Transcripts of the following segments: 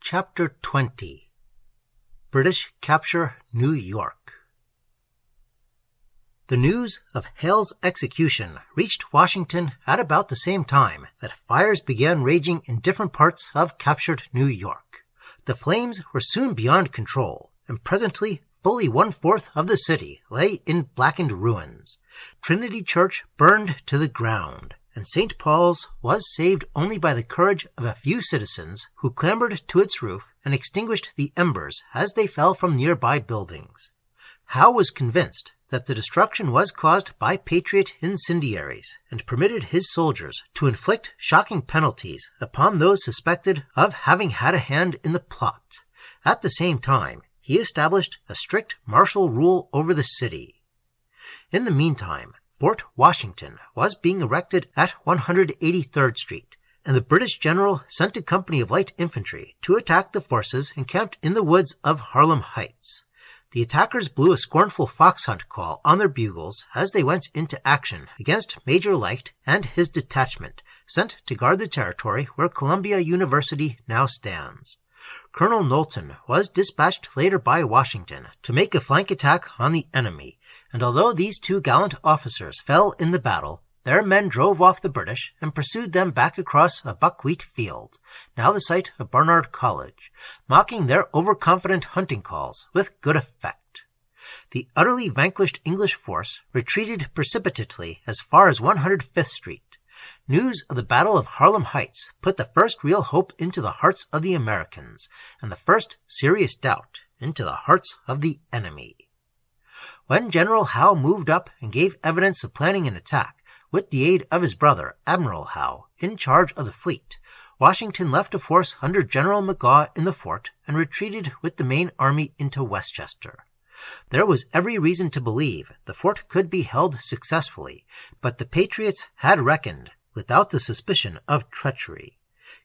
Chapter 20 British Capture New York. The news of Hale's execution reached Washington at about the same time that fires began raging in different parts of captured New York. The flames were soon beyond control, and presently fully 1/4 of the city lay in blackened ruins. Trinity Church burned to the ground, and St. Paul's was saved only by the courage of a few citizens who clambered to its roof and extinguished the embers as they fell from nearby buildings. Howe was convinced that the destruction was caused by patriot incendiaries, and permitted his soldiers to inflict shocking penalties upon those suspected of having had a hand in the plot. At the same time, he established a strict martial rule over the city. In the meantime, Fort Washington was being erected at 183rd Street, and the British general sent a company of light infantry to attack the forces encamped in the woods of Harlem Heights. The attackers blew a scornful fox hunt call on their bugles as they went into action against Major Leitch and his detachment, sent to guard the territory where Columbia University now stands. Colonel Knowlton was dispatched later by Washington to make a flank attack on the enemy, and although these two gallant officers fell in the battle, their men drove off the British and pursued them back across a buckwheat field, now the site of Barnard College, mocking their overconfident hunting calls with good effect. The utterly vanquished English force retreated precipitately as far as 105th Street. News of the Battle of Harlem Heights put the first real hope into the hearts of the Americans, and the first serious doubt into the hearts of the enemy. When General Howe moved up and gave evidence of planning an attack, with the aid of his brother, Admiral Howe, in charge of the fleet, Washington left a force under General Magaw in the fort and retreated with the main army into Westchester. There was every reason to believe the fort could be held successfully, but the Patriots had reckoned without the suspicion of treachery.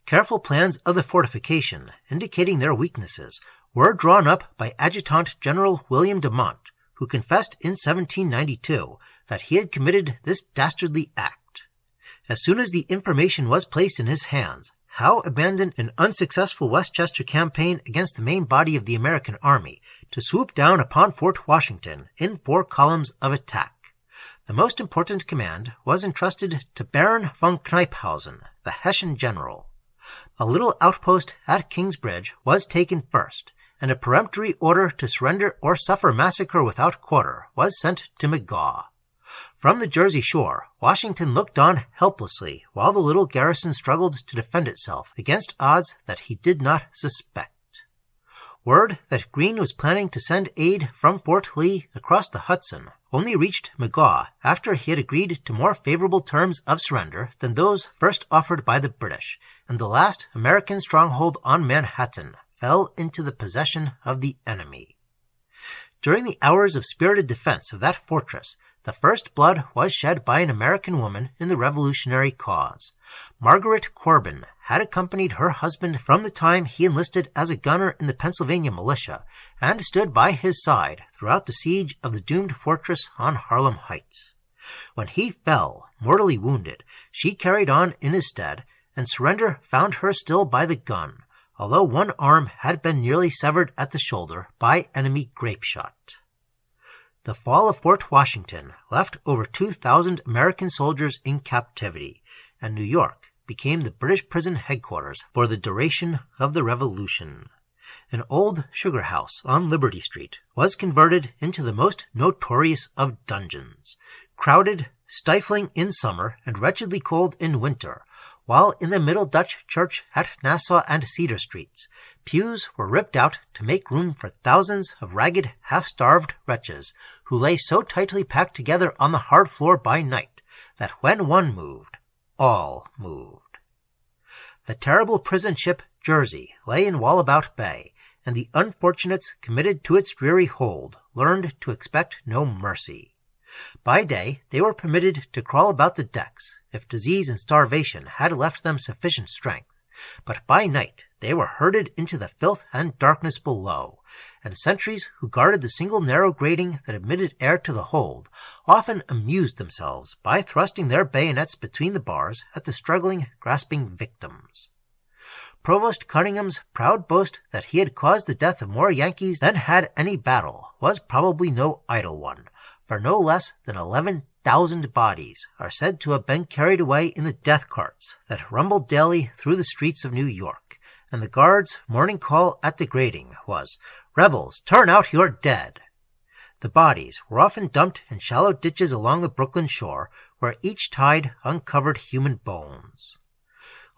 Careful plans of the fortification, indicating their weaknesses, were drawn up by Adjutant General William de Monte, who confessed in 1792 that he had committed this dastardly act. As soon as the information was placed in his hands, Howe abandoned an unsuccessful Westchester campaign against the main body of the American army to swoop down upon Fort Washington in 4 columns of attack. The most important command was entrusted to Baron von Knyphausen, the Hessian general. A little outpost at Kingsbridge was taken first, and a peremptory order to surrender or suffer massacre without quarter was sent to Magaw. From the Jersey shore, Washington looked on helplessly while the little garrison struggled to defend itself against odds that he did not suspect. Word that Greene was planning to send aid from Fort Lee across the Hudson only reached Magaw after he had agreed to more favorable terms of surrender than those first offered by the British, and the last American stronghold on Manna-Hatin fell into the possession of the enemy. During the hours of spirited defense of that fortress, the first blood was shed by an American woman in the Revolutionary cause. Margaret Corbin had accompanied her husband from the time he enlisted as a gunner in the Pennsylvania militia, and stood by his side throughout the siege of the doomed fortress on Harlem Heights. When he fell, mortally wounded, she carried on in his stead, and surrender found her still by the gun, although one arm had been nearly severed at the shoulder by enemy grape-shot. The fall of Fort Washington left over 2,000 American soldiers in captivity, and New York became the British prison headquarters for the duration of the Revolution. An old sugar house on Liberty Street was converted into the most notorious of dungeons, crowded, stifling in summer and wretchedly cold in winter, while in the Middle Dutch Church at Nassau and Cedar Streets, pews were ripped out to make room for thousands of ragged, half-starved wretches who lay so tightly packed together on the hard floor by night that when one moved, all moved. The terrible prison ship Jersey lay in Wallabout Bay, and the unfortunates committed to its dreary hold learned to expect no mercy. By day, they were permitted to crawl about the decks, if disease and starvation had left them sufficient strength, but by night they were herded into the filth and darkness below, and sentries who guarded the single narrow grating that admitted air to the hold often amused themselves by thrusting their bayonets between the bars at the struggling, grasping victims. Provost Cunningham's proud boast that he had caused the death of more Yankees than had any battle was probably no idle one, for no less than 11,000 bodies are said to have been carried away in the death carts that rumbled daily through the streets of New York, and the guards' morning call at the grating was, "Rebels, turn out your dead!" The bodies were often dumped in shallow ditches along the Brooklyn shore, where each tide uncovered human bones.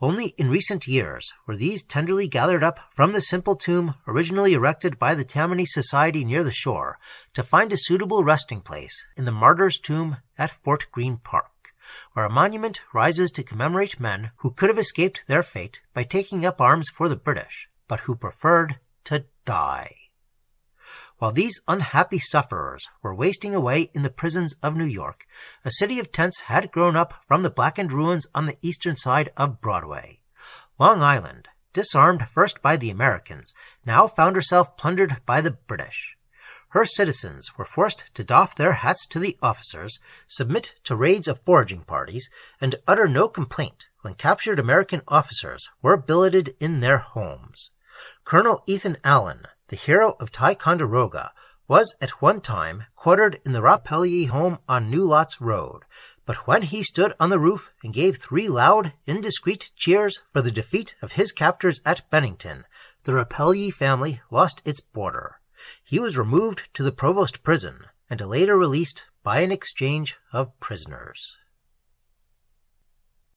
Only in recent years were these tenderly gathered up from the simple tomb originally erected by the Tammany Society near the shore to find a suitable resting place in the Martyrs' Tomb at Fort Greene Park, where a monument rises to commemorate men who could have escaped their fate by taking up arms for the British, but who preferred to die. While these unhappy sufferers were wasting away in the prisons of New York, a city of tents had grown up from the blackened ruins on the eastern side of Broadway. Long Island, disarmed first by the Americans, now found herself plundered by the British. Her citizens were forced to doff their hats to the officers, submit to raids of foraging parties, and utter no complaint when captured American officers were billeted in their homes. Colonel Ethan Allen, the hero of Ticonderoga, was at one time quartered in the Rapelye home on New Lots Road, but when he stood on the roof and gave 3 loud, indiscreet cheers for the defeat of his captors at Bennington, the Rapelye family lost its boarder. He was removed to the Provost prison and later released by an exchange of prisoners.